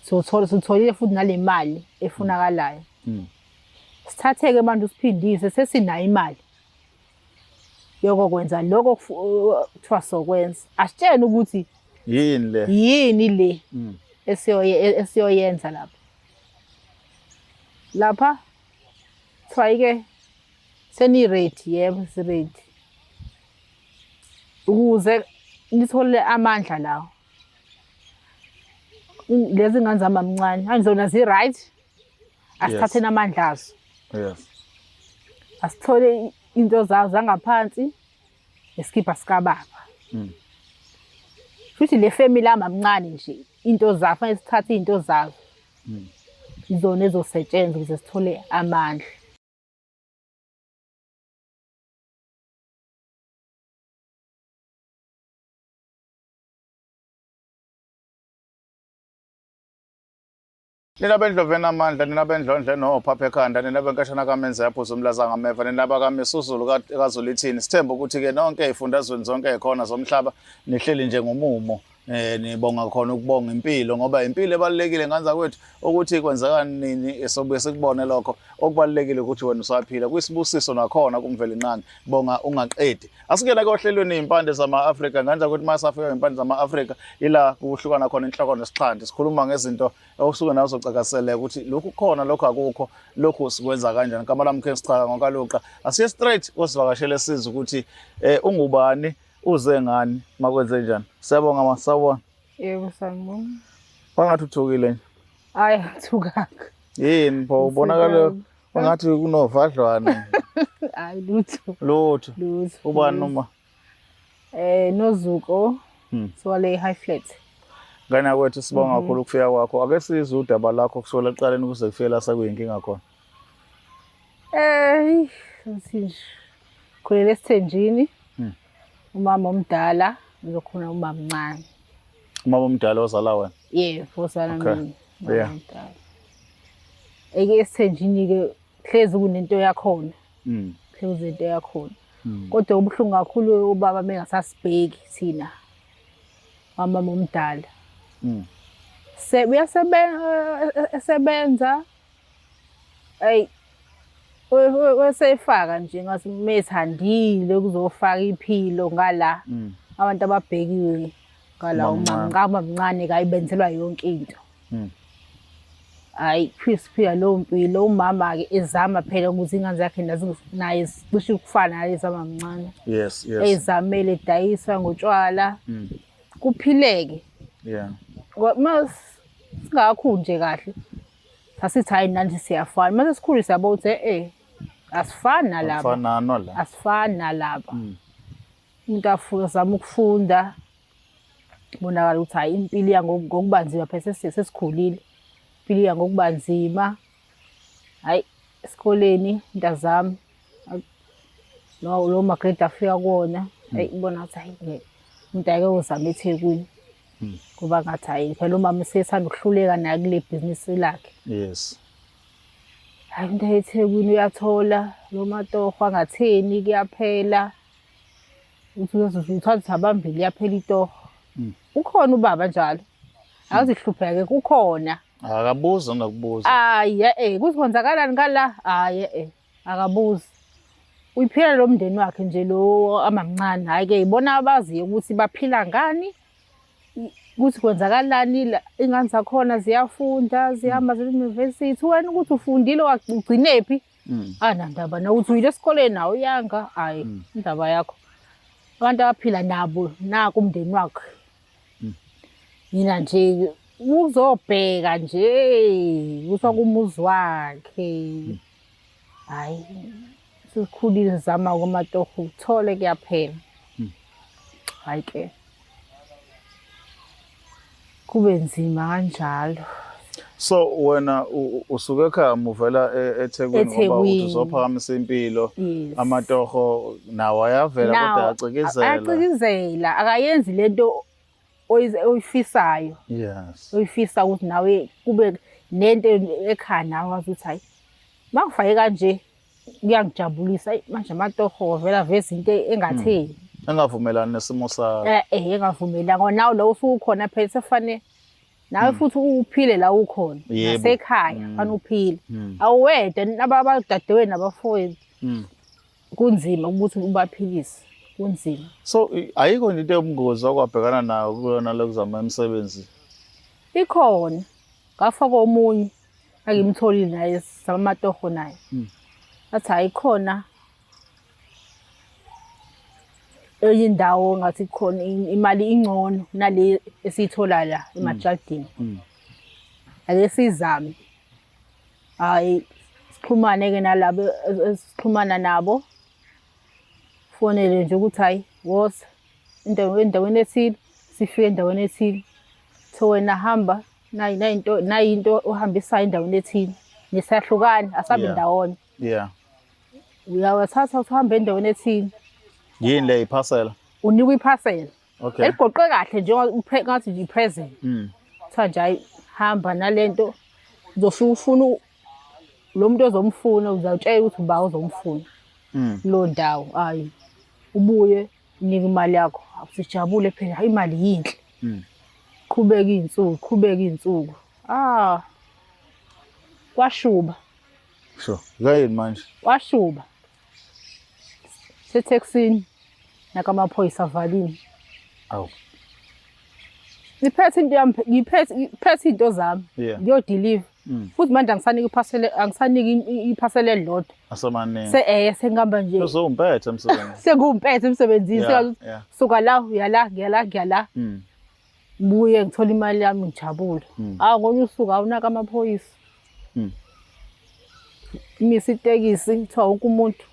sitholile futhi nale mali efunakalayo. Sithathe-ke manje usiphindise sesinayo imali yokokwenza lokho kuthiwa sokwenza. Asitshene ukuthi yini le esiyoyenza lapha. Lapha kuthiwa-ke seni-ready, yebo si-ready. Ukuze nithole amandla lawo. Lezi ngane zami amncane, anizona zi-right. Asithatheni amandla azo. Yes. Asithole into zazo zangaphansi nesikhipha sikababa. Futhi le family amamncane nje into zazo fanele sithathe into zazo. Izona ezosetshenzwa ukuze sithole amandla. Nina bendlovena amandla, nina bendlondle nophapha ekhanda, nina benkashana kaMenza yaphuza umlaza ngameva, nina bakaMisuzulu kaZulithini. Sithemba ukuthi-ke nonke ey'fundazweni zonke ey'khona zomhlaba nihleli njengomumo. Nibonga khona ukubonga impilo ngoba impilo ebalulekile ngane zakwethu ukuthi kwenzekani nini sobuye sikubone lokho okubalulekile ukuthi wena usaphila kuyisibusiso nakhona kumvela inqangi bonga ungaqedi. Asikena ke ohlelweni impande zama-Afrika ngane zakwethu masafika impande zama-Afrika ila kuhlukana khona inhloko nesixhanti sikhuluma ngezinto osuke nawe uzocakaseleka ukuthi lokhu khona lokho akukho lokhu sikwenza kanjani. Kama lami khe sichaka ngokaluqa asiye straight osivakashele sizwe ukuthi ungubani uze ngani makwenze njani. Siyabonga masawona. Yebo sanibona. Wangathi uthukile nje? Hayi athukanga. Yini pho ubonakala wangathi kunovadlwana. Hayi lutho. Lutho. Ubani noma? Nozuko. Swale high flat. Ngane yakwethu sibonga kakhulu ukufika kwakho. Ake sizwe udaba lakho kusuka eqaleni ukuze kufike la sekuyinkinga khona. Ngithi khulele esithenjini. Umama omdala ngizokhona umama mncane. Umama omdala ozala wena? Yebo, ozala mina. Yeah. Eke esithenjini-ke hlezi kunento yakhona. Hlezi into yakhona. Kodwa ubuhlungu kakhulu ubaba mengasasibheki thina. Mama omdala. Uyasebenza. Wesefaka nje ngathi methandile kuzofaka iphilo ngala abantu ababhekiwe ngala umama mncane kayibenzelwa yonke into. Hayi phila lo mpilo umama ke ezama phela ukuthi ingane zakhe naye cishe ukufana nalezi abamncane. Yes. Ezamele edayisa ngotshwala. Kuphileke. Yeah. Mas singakho nje kahle. Sasithi hayi nani siyafana. Mase sikhulu siyabona ukuthi asifani nalabo. Asifani nalabo. Umuntu afuzama ukufunda. Bonakala ukuthi hayi impilo ya ngokubanzima phela sesikhulile. Impilo ya ngokubanzima. Hayi esikoleni intazami. Lo magrade afika kuona. Hayi ibona ukuthi hayi umuntu ake uzama eThekwini. Kuba ngathi hayi phela umama sesithanda ukuhluleka naye kule business lakhe. Yes. Hayi into eThekwini uyathola lo matoho angatheni kuyaphela. Uthatha abambili yaphela itoho. Ukhona ubaba njalo. Awuzihlupheke kukhona. Akabuza nokubuza. Hayi kuthi kwenzakalani ngala? Hayi akabuzi. Uyiphila lo mndeni wakhe nje lo amamncane. Hayi ke ibona abaziyo ukuthi baphila ngani. Ukuthi kwenzakalani la ingane zakhona ziyafunda zihamba ze-university wena ukuthi ufundile wagcinephi anandaba nokuthi uyile esikoleni nawo uyanga hayi indaba yakho abantu abaphila nabo naku umndeni wakhe mina nje uzobheka nje kusho kumuzi wakhe hayi sikhulile zama komatoho uthole kuyaphela hayi ke kube nzima kanjalo. So wena usuke ekhaya muvela eThekwini ngoba uthi uzophakamisa impilo amatoho nawo ayavela kodwa ayacikizela. Ayacikizela akayenzi lento oyifisayo. Yes. Oyifisa ukuthi nawe kube nento ekhaya nawe wazi ukuthi hayi makufake kanje kuyangijabulisa manje amatoho vela veza into engatheni. Engavumelani nesimo sakho. Engavumelani ngoba nawo lo usukhona phela sefane nawe futhi uphile la ukhona Yebo. nasekhaya fana uphile Mm. awuwede abadadewenu nabafowethu Mm. kunzima ukuthi ubaphilise kunzima. So ayikho into yobungozi okwabhekana nayo kuyona lokuzama imisebenzi. Ikhona ngafaka omunye angimtholile naye samatoho naye athi ayikhona enye indawo ngathi khona imali ingcono nale esiyithola la emajardini ake sizame hayi sixhumane ke nalabo esixhumana nabo fonele nje ukuthi hayi woza endaweni ethile sifike endaweni ethile so wena hamba nayinto ohambisayo endaweni ethile nisahlukane asabe Yeah. ndawonye Yeah. uyawathatha uhambe endaweni ethile Yini le iphasela? unikwa iphasela Okay. eligoqwe kahle njengoba ngathi nje i-present kuthiwa nje hayi hamba nalento uzofika ufuna lo muntu ozomfuna uzawutshela ukuthi uba uzomfuna kulo ndawo hayi ubuye unika imali yakho awusijabule phela imali yinhle qhubeka iy'nsuku kwashuba Sure. Kuyini manje? kwashuba setheksini nakamaphoyisa avalini Awu. ngiphethe into zami Yeah. ngiyodiliva futhi manje angisaniki iphasela elilodwa Asemaningi. sengihamba nje Bese umphethe emsebenzini. sengumpethe emsebenzini Yeah, sengathi yeah. suka la ngiyala buye ngithola imali yami ngijabule ngolunye usuku awunaka amaphoyisa imisa itekisi kuthiwa wonke umuntu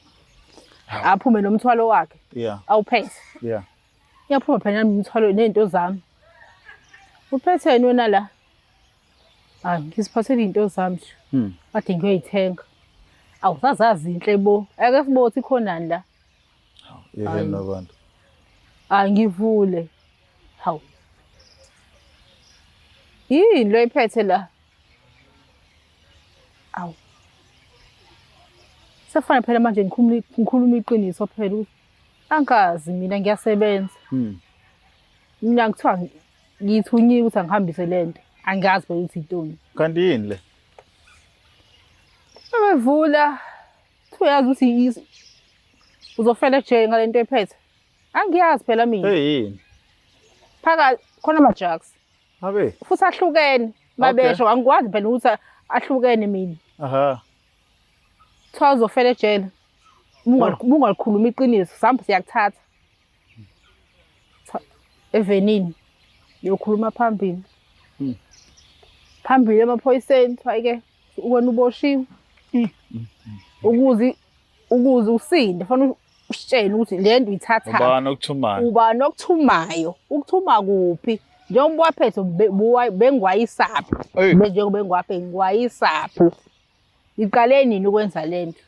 aphume nomthwalo wakhe Yeah. awuphethe Yeah. ngiyaphuma phela nami umthwalo nezinto zami uphetheni wena la ngiziphathele izinto zami kade ngiyoyithenga awusazazi inhle bo ake sibothi khonani la Yini nabantu? ngivule hawu yini lo iphethe la awu sefana phela manje ngikhuluma iqiniso phela ukuthi angazi mina ngiyasebenza mina kuthiwa ngithunyiwe ukuthi angihambise lento angazi phela ukuthi intoni Kanti yini le? Bevula uyazi ukuthi uzofela ejele ngalento ephethe angiyazi phela mina Yini? phaka khona ama-drugs Abe. futhi ahlukene babesho angikwazi phela ukuthi ahlukene mina Aha. kuthiwa uzofela ejele bungalikhuluma iqiniso sambe siyakuthatha evenini yokhuluma phambili phambili emaphoyiseni kuthiwa-ke wena uboshiwe ukuze usinde fanele usitshele ukuthi le nto uyithatha Ubani okuthumayo? ubani okuthumayo ukuthuma kuphi njengoba waphethe bengiwayisaphi njengoba bengiwaphe ngiwayisaphi iqale nini ukwenza lento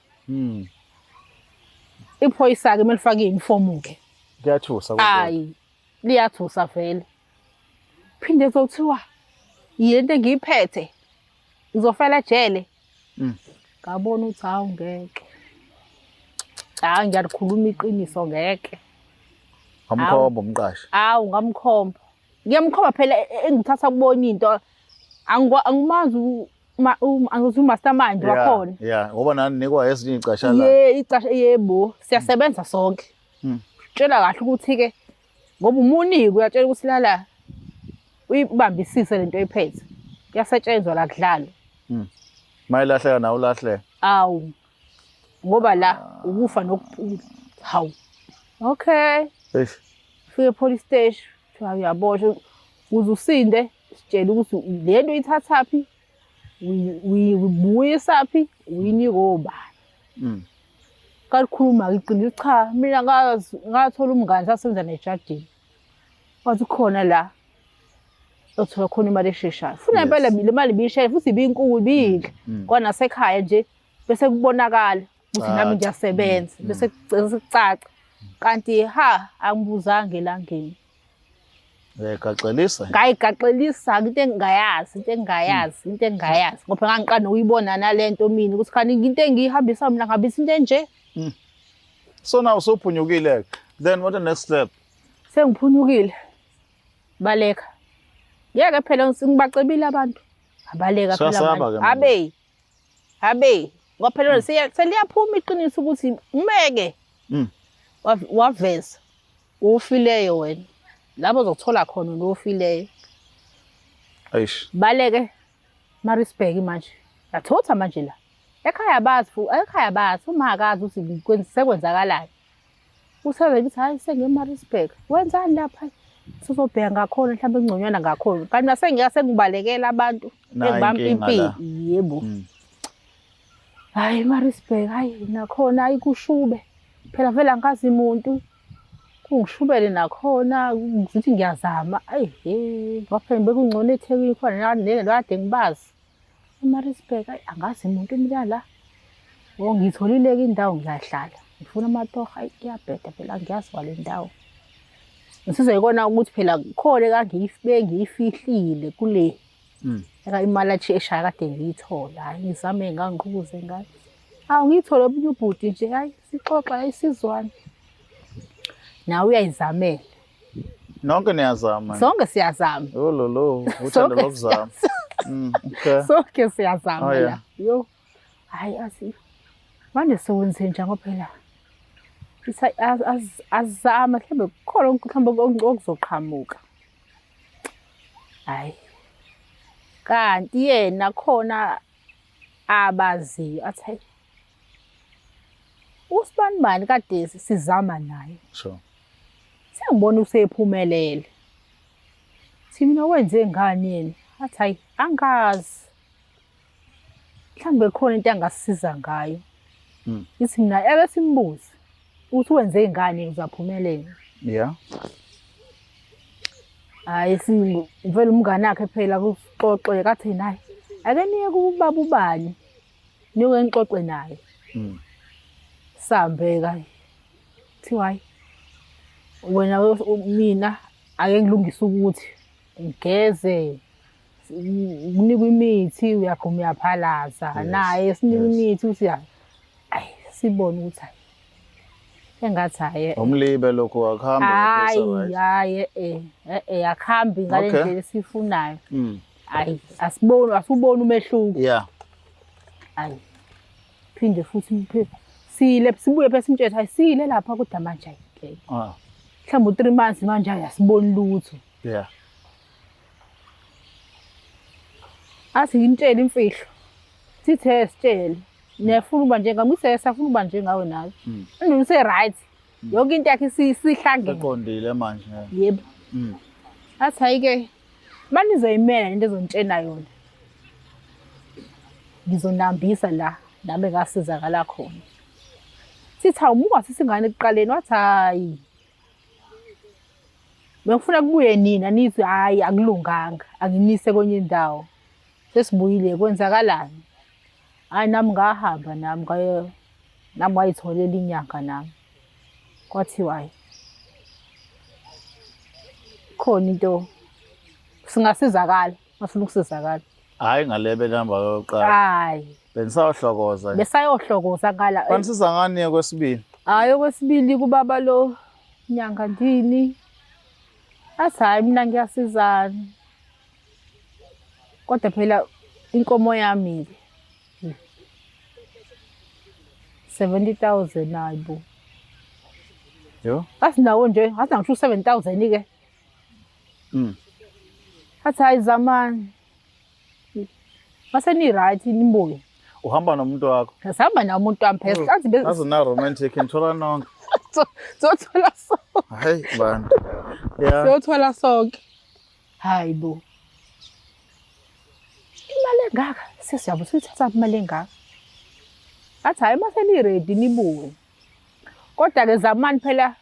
iphoyisa-ke kumele lifake i-uniform-ke Kuyathusa. hayi liyathusa vele phinde zothiwa yilento engiyiphethe ngizofela ejele ngabona ukuthi hawu ngeke ngiyalikhuluma iqiniso ngeke Amkhomba umqashi. awu ngamkhomba ngiyamkhomba phela engithatha kubona into angimazi angithi umastermind wakhona Yeah, ngoba nani nikwa ezinye icasha la. icasha yebo siyasebenza sonke tshela kahle ukuthi-ke ngoba umunike uyatshela ukuthi lala uyibambisise lento oyiphethe kuyasetshenzwa la kudlalwa Mayilahleka nawe ulahleka. awu ngoba la ukufa nokuphila hawu okay Eish. fike police station kuthiwa uyaboshwa ukuze usinde sitshela ukuthi lento uyithathaphi uyibuyisaphi uyinika obani kalikhuluma-ke iqiniso cha mina ngathola umngane sasebenza nejardini wathi khona la othola khona imali esheshayo funa impela le mali ibishesha futhi ibinkulu ibiyinhle kwanasekhaya nje bese kubonakala ukuthi nami ngiyasebenza bese kucaca kanti angibuzanga elangeni Gaxelisa. ngayigaxelisa into engingayazi ngoba ngangiqala nokuyibona nalento mina ukuthi khani into engiyihambisa mina ngihambisa into enje So now usuphunyukile. Then what the next step? sengiphunyukile baleka Yeke phela ngibacebile abantu. Abaleka phela Siyasaba manje. ke manje. Habe. Ngoba phela seliyaphuma iqiniso ukuthi umeke waveza ufileyo wena. Labo uzothola khona nofileyo. Eish. Baleke Maritzburg manje. Yathotha manje la. Ekhaya bazi uma akazi ukuthi sekwenzakalani. Usaze ukuthi hayi senge-Maritzburg. Wenzani lapha? Sizobheka ngakhona mhlawumbe engconywana ngakhona. Kanti nasengeke sengibalekela abantu engibamba impilo. Yebo. Hayi Maritzburg hayi nakhona hayi kushube. Phela vele angazi umuntu. Kungishubele nakhona ngithi ngiyazama. Ngaphela bekungcono eThekwini khona kade ngibazi. eMaritzburg angazi umuntu umntana la. Ngitholile indawo ngiyahlala. Ngifuna amatoha iyabheda phela ngiyazi kwale ndawo. Ngisizoyikona ukuthi phela khole bengiyifihlile kule. Imali eshaya kade ngiyithola. Hayi ngizame ngangiqubuze ngayo. Ngiyithole obunye ubhuti nje hayi sixoxa isizwana. Nawe uyayizamela. Nonke niyazama. Sonke siyazama. Lolo, uthando lokuzama. Okay. Sonke siyazama la. Yo. Hayi manje sewenze njani phela? Azama mhlawumbe khona mhlawumbe okuzoqhamuka. Hayi. Kanti yena khona abaziyo athi uSibanibani kade sizama naye. Sure. Sengibona usephumelele. Mina wenze ngani yena? Athi hayi angazi. Mhlambe khona into angasiza ngayo. Ithi mina ebe simbuze uthi wenze ngani uzaphumelela. Yeah. Hayi vele umngane wakhe phela kuxoxe kathi naye ake niye kubaba ubani niye ngixoxe naye. Sambeka thi hayi wena mina ake ngilungise ukuthi ngigeze unikwe imithi uyagquma uyaphalaza naye sinikwe imithi uthi hayi sibone ukuthi hayi engathi hayi umlibe lokho akhambe hayi akhambi ngale ndlela esifunayo. Hayi asuboni umehluko. Yeah. Hayi phinde futhi sibuye phela simtshela hayi sile lapha kodwa manje hayi. Mhlawumbe 3 months manje asiboni lutho. Yeah. Asi ngintshela imfihlo. Sithe sitshele nefuna uba njengamuse safuna uba njengawe nawe. Unduse right. Yonke into yakhe sihlangene. Eqondile manje. Yebo. Athi hayike manizoyimela into ezontshena yona. Ngizonambisa la nami ngasizakala khona. Sithi awumuka sisingane ekuqaleni wathi hayi. Bengifuna kubuye nina nithi hayi akulunganga anginise kwenye indawo. Sesibuyile kwenzakalani? Hayi nami ngahamba nami wayitholela inyanga nami. Kwathiwa hayi. Khona into singasizakala, mafuna ukusizakala. Hayi ngalebe namba yokuqala. Hayi. Benisayohlokoza nje. Besayohlokoza ngala. Kanisiza ngani kwesibili? Hayi okwesibili kubaba lo nyanga ndini. Athi hayi mina ngiyasizana. Kodwa phela inkomo yami 70,000 nayibo. Yo. Asinawo nje, asangisho 7,000 ke. Athi hayi zamani. Mase ni right nimbuye. Uhamba nomuntu wakho? Ngisahamba nomuntu wami phela. Azina romantic ngithola nonke. Zothola sonke. Hayi bantu. Yeah. Zothola sonke. Hayibo. Imali engaka sesiyabe sithatha imali engaka. Athi hayi mase ni ready nibuye. Kodwa ke zamani phela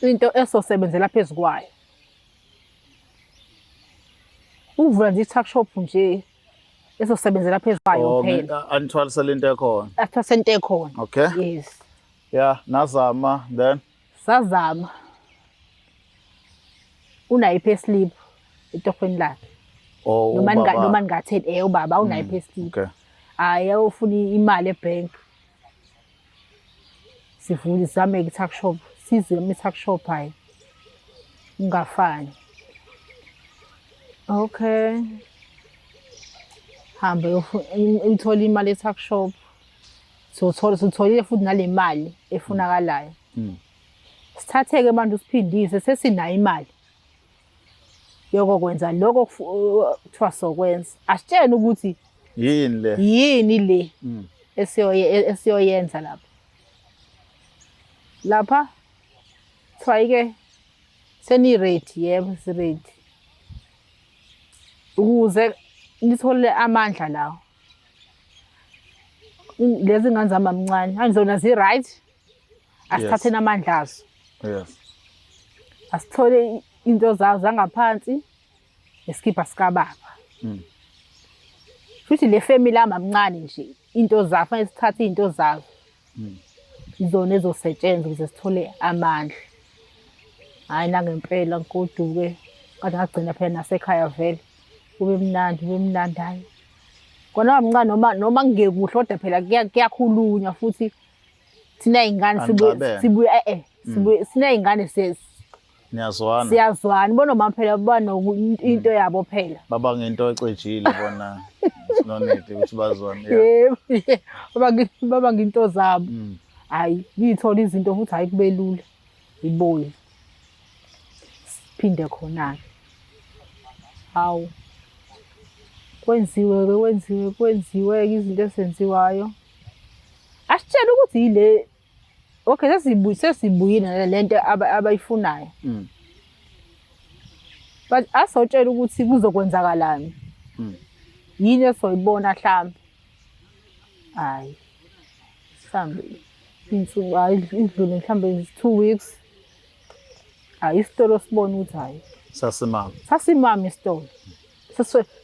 into esosebenzela phezulu kwayo. Uvula nje i-tuck shop nje esosebenzela phezulu kwayo phela. Anithwalisela into ekhona. Athwase into ekhona. Okay. Yes. Yeah, nazama then. Sazama. Unayi payslip etofeni lakhe. Oh, noma ningatheni ubaba unayi payslip. Okay. Hayi ufuna imali ebank. Sivule sizame i-tuck shop, sizame i-tuck shop hayi. Ungafani. Okay. Hambe uthole imali e-tuckshop. Sitholile futhi nale mali efunakalayo. Sithathe-ke manje usiphindise sesinayo imali yokokwenza lokho kuthiwa sokwenza. Asitshene ukuthi yini le esiyoyenza lapha. Lapha kuthiwa-ke seni-ready, yebo si-ready. Ukuze nithole amandla lawo. Lezi ngane zami amncane, manje zona zi-right. Asithatheni amandla azo. Yes. Asithole into zazo zangaphansi nesikhipha sikababa. Futhi le family amamncane nje into zazo fanele sithathe izinto zazo. Izona ezosetshenzwa ukuze sithole amandla. Hayi nangempela nkoduke kade ngagcina phela nasekhaya vele. Kube mnandi hayi. Kona amncane noma ngekuhle kodwa phela kuyakhulunywa futhi thina izingane sibuye sina izingane niyazwana. Siyazwana bona mama phela baba into yabo phela. Baba ngento ecijile bona. Sinonede ukuthi bazwane. Yebo. Baba nginto zabo. Hayi ngithola izinto futhi hayi kube lula. Iboye. Siphinde khona. Hawu. Kwenziwe izinto esenziwayo. Asitshela ukuthi yile okay sesibuyile lento abayifunayo. But asotshela ukuthi kuzokwenzakalani. Yini esoyibona mhlambe. Hayi. Mhlambe insuku idlule mhlambe 2 weeks. Hayi isitolo sibona ukuthi hayi. Sasimama isitolo.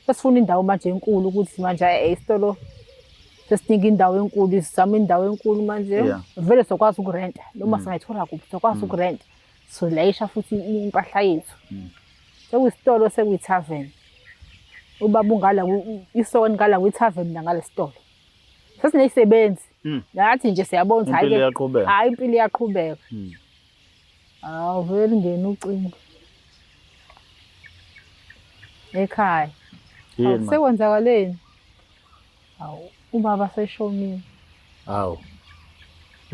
Sesifuna indawo manje enkulu ukuthi manje isitolo sesidinga indawo enkulu, sizama indawo enkulu manje. Vele sokwazi ukurenta. Noma singayithola kuphi sokwazi ukurenta. Solayisha futhi impahla yethu. Sekuyisitolo sekuyithaveni. Ubaba ungala isokoni ngala kwithaveni la ngale sitolo. Sesineyisebenzi. Nathi nje siyabona hayi impilo iyaqhubeka. Vele ngene ucingo. Ekhaya. Sekwenzakaleni? Hawu, ubaba seshonile. Hawu.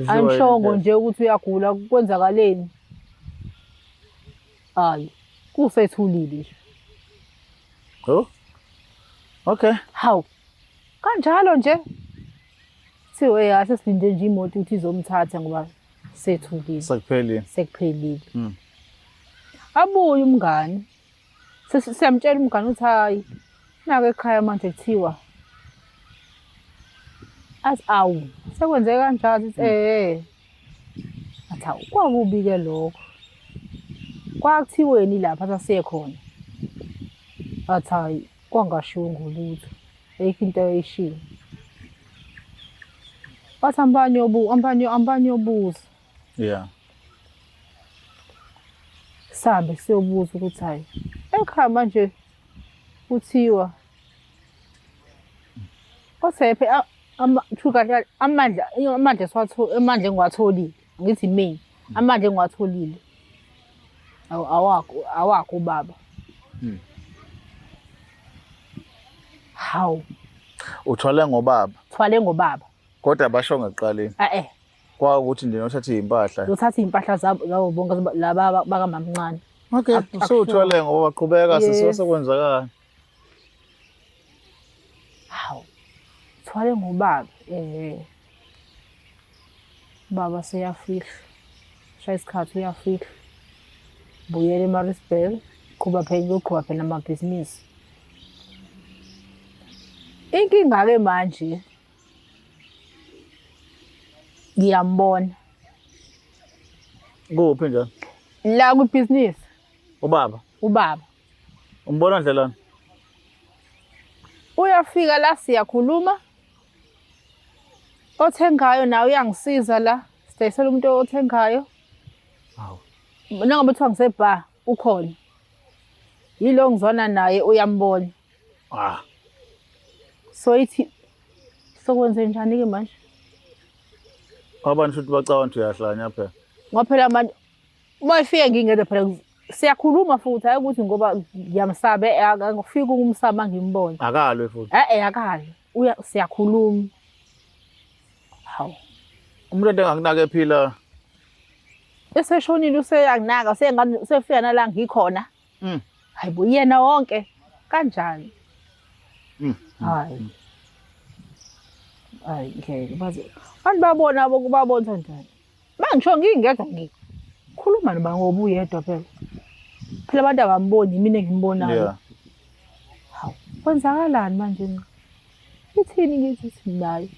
Anishongo nje ukuthi uyagula kwenzakaleni. Hayi, kusethulile nje. Oh. Okay. Hawu. Kanjalo nje. Siwe yasesilinde nje imoto ukuthi izomthatha ngoba sethulile. Sekuphelile. Abuye umngani. Siyamtshela umngani ukuthi hayi nake ekhaya manje kuthiwa awu sekwenzeka kanjalo athi kwakubi ke lokho kwakuthiweni lapha sasiye khona athi hayi kwangashiwo ngolutho ayikho into eyishiwo wathi ambani yobuza sabe siyobuza ukuthi hayi ekhaya manje kuthiwa osephe amandla engiwatholile ngithi mina amandla engiwatholile awakho baba. Hawu uthwale ngobaba kodwa basho ngaqaleni kwakuthi nje uthatha impahla zabo bonke laba bakamamncane. Okay, so uthwale ngoba baqhubeka sekwenzakala. Hawu. Thwale ngobaba. Baba seyafihla. Shaya isikhathi uyafihla. Buyele eMaritzburg, qhuba phela amabhizinisi. Inkinga ke manje ngiyambona. Kuphi njalo? La kwibhizinisi. Ubaba. Umbona ndlelani? Uyafika la siyakhuluma. Othengayo nawe uyangisiza la. Sidayisela umuntu othengayo. Hawu. Nangabe kuthiwa ngisebar ukhona. Yilo ngizwana naye uyambona. So ithi sokwenze njani ke manje? Abantu futhi bacabanga ukuthi uyahlanya phela. Ngoba phela manje uma ifike ngingede phela siyakhuluma futhi hayi ukuthi ngoba ngiyamsaba akafiki ukumsaba ngimbone. Akalwe futhi. Akali. Siyakhuluma. Hawu. Umuntu engakunaka ephila. Eseshonile useyanginaka sefika nala ngikhona. Hayibo yena wonke kanjani? Hayi. Hayi ngeke baze. Abantu babona babona kanjani? Mangisho ngingedwa ngikhuluma noba ngoba uyedwa phela. Phela abantu abamboni mina engimbonayo. Yeah. Hawu. Kwenzakalani manje? Ithini ngithi sinayo?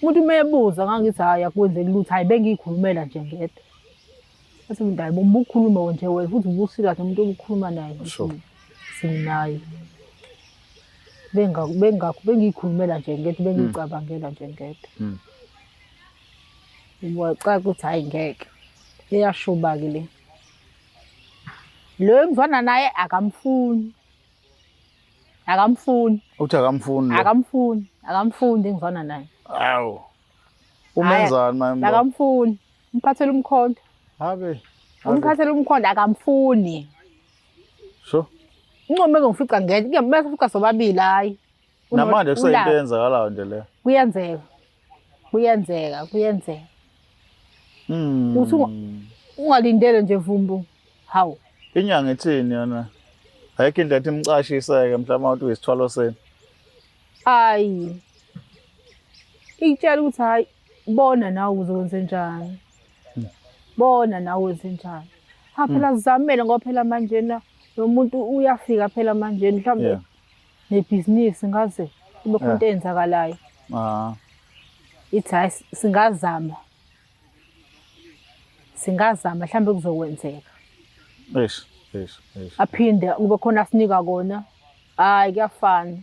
Umuntu mebuza ngangithi hayi akwenzeki lutho hayi bengiyikhulumela nje ngedwa. Bese ndayi bombukhuluma nje wena futhi ubusika nje umuntu obukhuluma naye. Sinayo. Bengiyikhulumela nje ngedwa bengicabangela nje ngedwa. Ubucaca ukuthi hayi ngeke. Iyashuba ke le. Lo engizwana naye akamfuni. Uthi akamfuni. Akamfuni engizwana naye. Awu. Umenzani manje? Akamfuni. Umphathele umkhonto. Habe. Umphathele umkhonto akamfuni. Sho. Ncome ngifica ngeke bese fica sobabili hayi. Namanje kuseyinto eyenzakalayo nje le. Kuyenzeka. Uthi ungalindele nje vumbu. Hawu. Inyanga ethini yona? Ayikho into ethi imcashiseke mhlawumbe uthi uyisithwalo seni. Ayi. Itshela ukuthi hayi bona nawe uzokwenza njani. Phela sizamele ngoba phela manje lo muntu uyafika phela manje mhlawumbe nebhizinisi ngaze kube khona into eyenzakalayo. Ithi hayi singazama mhlawumbe kuzokwenzeka. Eish. Aphinde kube khona sinika kona. Hayi kuyafana.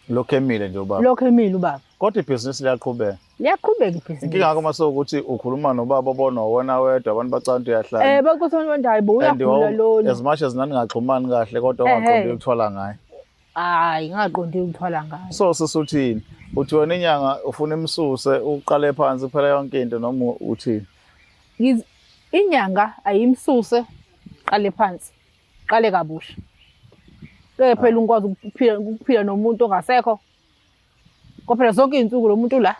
Lokho emile nje ubaba. Kodwa ibhizinisi liyaqhubeka. Ibhizinisi. Inkinga yakho mase ukuthi ukhuluma nobaba obona wona wedwa abantu bacanta uyahlala. Bakuthona nje hayibo uyakhula lona. As much as nani ngaxhumani kahle kodwa ungaqondi ukuthwala ngaye. Hayi ngaqondi ukuthwala ngaye. So sisuthini? Uthi wena inyanga ufuna imsuse uqale phansi phela yonke into noma uthini? Inyanga ayimsuse qale phansi. Qale kabusha. Phela ungikwazi ukuphila nomuntu ongasekho. Kophela zonke izinsuku lo muntu la.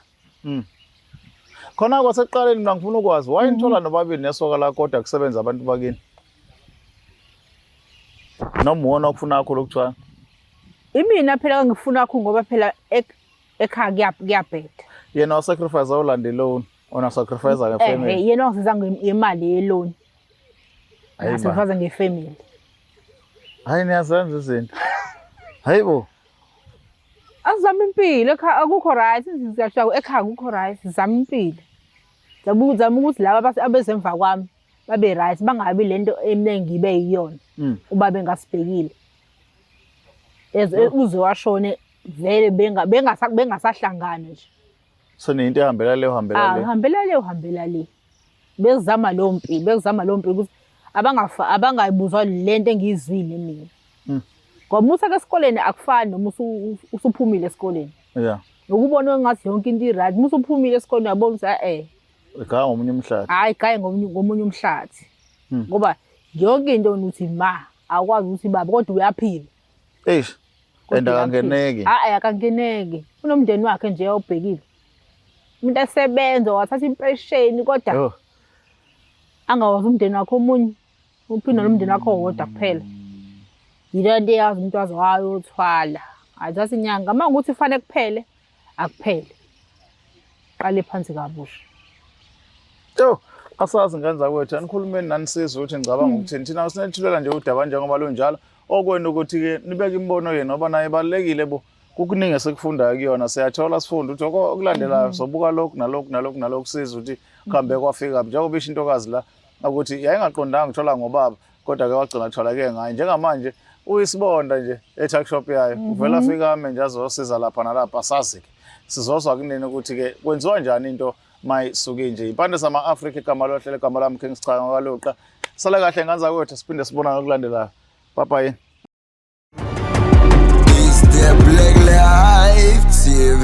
Khona kwaseqaleni mina ngifuna ukwazi wayinthola nobabili nesoka la kodwa kusebenza abantu bakini. Noma wona ukufuna kakhulu ukuthwala. Imina phela ngifuna kakhulu ngoba phela ekhaya kuyabheda. Yena wasacrifice awulande loan, ona sacrifice ngefamily. Yena ngisiza ngemali yeloan. Sacrifice ngefamily. Hayi niyazenza izinto. Hayibo. Azama impilo ekhaya akukho right sizasho ekhaya akukho right sizama impilo. Zama ukuthi laba abezemva kwami babe right bangabi lento eminengi ibe yiyona. Uba bengasibhekile. Uzowashone vele bengasahlangana nje. So nento ehambela le uhambela le. Bezama lo mpilo ukuthi abangayibuzwa lento engizwile mina. Ngoba musa ke esikoleni akufani noma usuphumile esikoleni. Ukubona ngathi yonke into right musa uphumile esikoleni uyabona ukuthi igaya ngomunye umhlathi. Hayi igaya ngomunye umhlathi. Ngoba yonke into uthi akwazi ukuthi baba kodwa uyaphila. Akangeneki. Akangeneki. Unomndeni wakhe nje awubhekile. Umuntu esebenza wathatha impression kodwa angawazi umndeni wakhe omunye. Uphinda nomndeni wakhe wodwa kuphela. Yile nto yazi umuntu wazi wayothwala. Azathi inyanga manje ukuthi kufanele kuphele akuphele. Qale phansi kabusha. Asazi ngenza kwethu anikhulumeni nanisiza ukuthi ngicabanga ukuthini thina sinethulela nje udaba njengoba lunjalo okwena ukuthi ke nibeke imbono yenu ngoba naye balekile bo kukuningi esikufundayo kuyona siyathola sifunda ukuthi okulandelayo sobuka lokhu nalokhu siza ukuthi kuhambe kwafika njengoba isho intokazi la ukuthi yayingaqondanga ngithola ngobaba kodwa ke wagcina thola ke ngaye njengamanje uyisibonda nje e-tuckshop yayo uvela afika ame nje azosiza lapha nalapha sazi ke sizozwa kunini ukuthi ke kwenziwa njani into mayisuke nje impande sama-Afrika igama lohlele igama lami King Sichanga kwaloqa sala kahle nganza kwethu siphinde sibona ngokulandelayo bye Is the Black Life TV